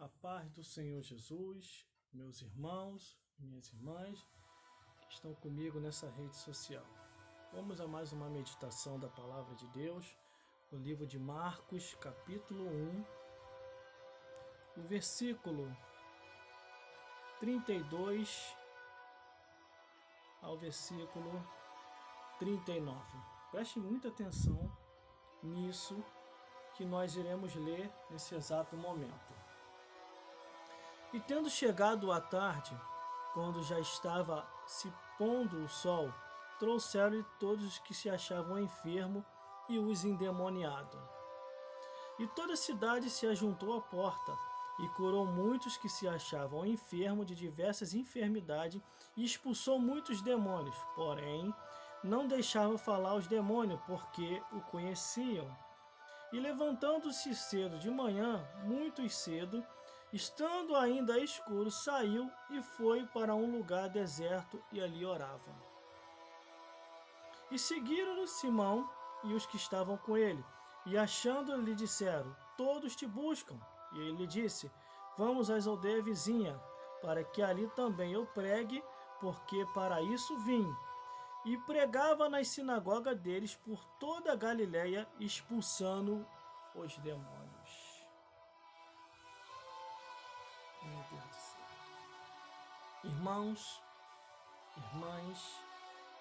A paz do Senhor Jesus, meus irmãos e minhas irmãs que estão comigo nessa rede social. Vamos a mais uma meditação da Palavra de Deus, no livro de Marcos, capítulo 1, o versículo 32 ao versículo 39. Preste muita atenção nisso que nós iremos ler nesse exato momento. E tendo chegado à tarde, quando já estava se pondo o sol, trouxeram-lhe todos os que se achavam enfermos e os endemoniados. E toda a cidade se ajuntou à porta, e curou muitos que se achavam enfermos de diversas enfermidades, e expulsou muitos demônios, porém não deixava falar os demônios, porque o conheciam. E levantando-se cedo de manhã, muito cedo, estando ainda escuro, saiu e foi para um lugar deserto e ali orava. E seguiram-no Simão e os que estavam com ele, e achando-lhe lhe disseram: todos te buscam. E ele lhe disse: vamos às aldeias vizinhas, para que ali também eu pregue, porque para isso vim. E pregava nas sinagogas deles por toda a Galiléia, expulsando os demônios. Meu Deus do céu. Irmãos, irmãs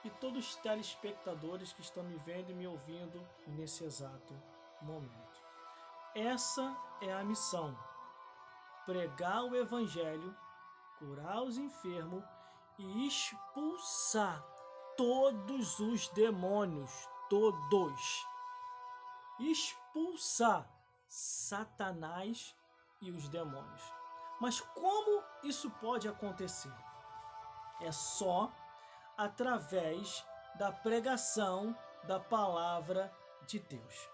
e todos os telespectadores que estão me vendo e me ouvindo nesse exato momento. Essa é a missão: pregar o Evangelho, curar os enfermos e expulsar todos os demônios, todos. Expulsar Satanás e os demônios. Mas como isso pode acontecer? É só através da pregação da palavra de Deus.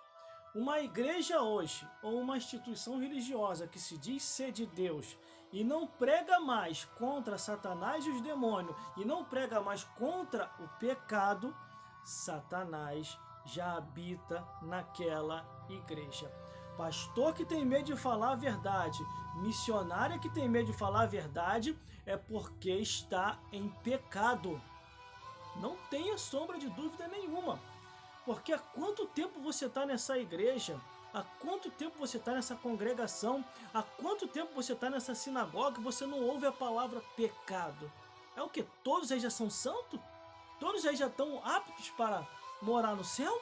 Uma igreja hoje, ou uma instituição religiosa que se diz ser de Deus e não prega mais contra Satanás e os demônios, e não prega mais contra o pecado, Satanás já habita naquela igreja. Pastor que tem medo de falar a verdade, missionária que tem medo de falar a verdade, é porque está em pecado. Não tenha sombra de dúvida nenhuma. Porque há quanto tempo você está nessa igreja? Há quanto tempo você está nessa congregação? Há quanto tempo você está nessa sinagoga e você não ouve a palavra pecado? É o que? Todos aí já são santos? Todos aí já estão aptos para morar no céu?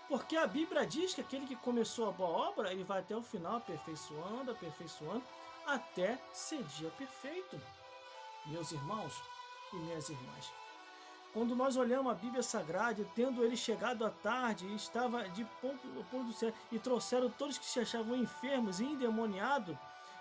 Porque a Bíblia diz que aquele que começou a boa obra, ele vai até o final aperfeiçoando, aperfeiçoando, até ser dia perfeito. Meus irmãos e minhas irmãs, quando nós olhamos a Bíblia Sagrada, tendo ele chegado à tarde, e estava de pôr do céu, e trouxeram todos que se achavam enfermos e endemoniados,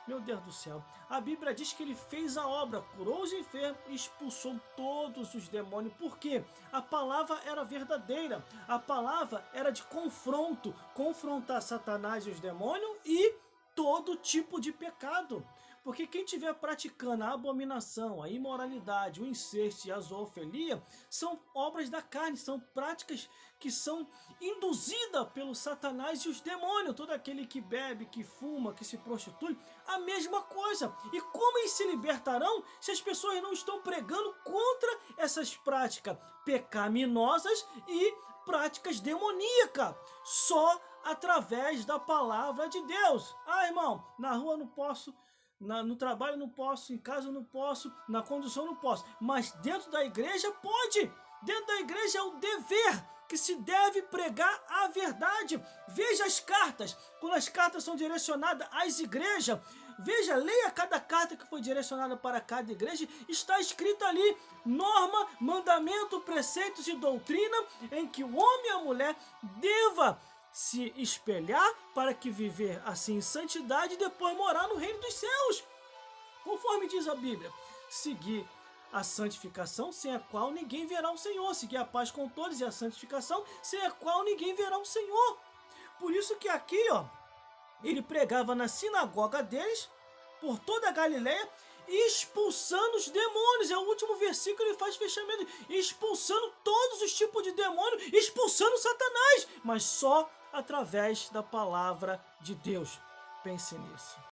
meu Deus do céu, a Bíblia diz que ele fez a obra, curou os enfermos e expulsou todos os demônios. Por quê? A palavra era verdadeira, a palavra era de confronto, confrontar Satanás e os demônios e todo tipo de pecado. Porque quem estiver praticando a abominação, a imoralidade, o incesto e a zoofilia, são obras da carne, são práticas que são induzidas pelo Satanás e os demônios. Todo aquele que bebe, que fuma, que se prostitui, a mesma coisa. E como eles se libertarão se as pessoas não estão pregando contra essas práticas pecaminosas e práticas demoníacas? Só através da palavra de Deus. Ah, irmão, na rua não posso, no trabalho não posso, em casa não posso, na condução não posso, mas dentro da igreja pode. Dentro da igreja é o dever que se deve pregar a verdade. Veja as cartas, quando as cartas são direcionadas às igrejas, veja, leia cada carta que foi direcionada para cada igreja, está escrito ali norma, mandamento, preceitos e doutrina em que o homem e a mulher deva se espelhar para que viver assim em santidade e depois morar no reino dos céus. Conforme diz a Bíblia, seguir a santificação, sem a qual ninguém verá o Senhor. Seguir a paz com todos e a santificação, sem a qual ninguém verá o Senhor. Por isso que aqui, ele pregava na sinagoga deles, por toda a Galiléia, expulsando os demônios. É o último versículo, ele faz fechamento, expulsando todos os tipos de demônios, expulsando Satanás, mas só através da palavra de Deus. Pense nisso.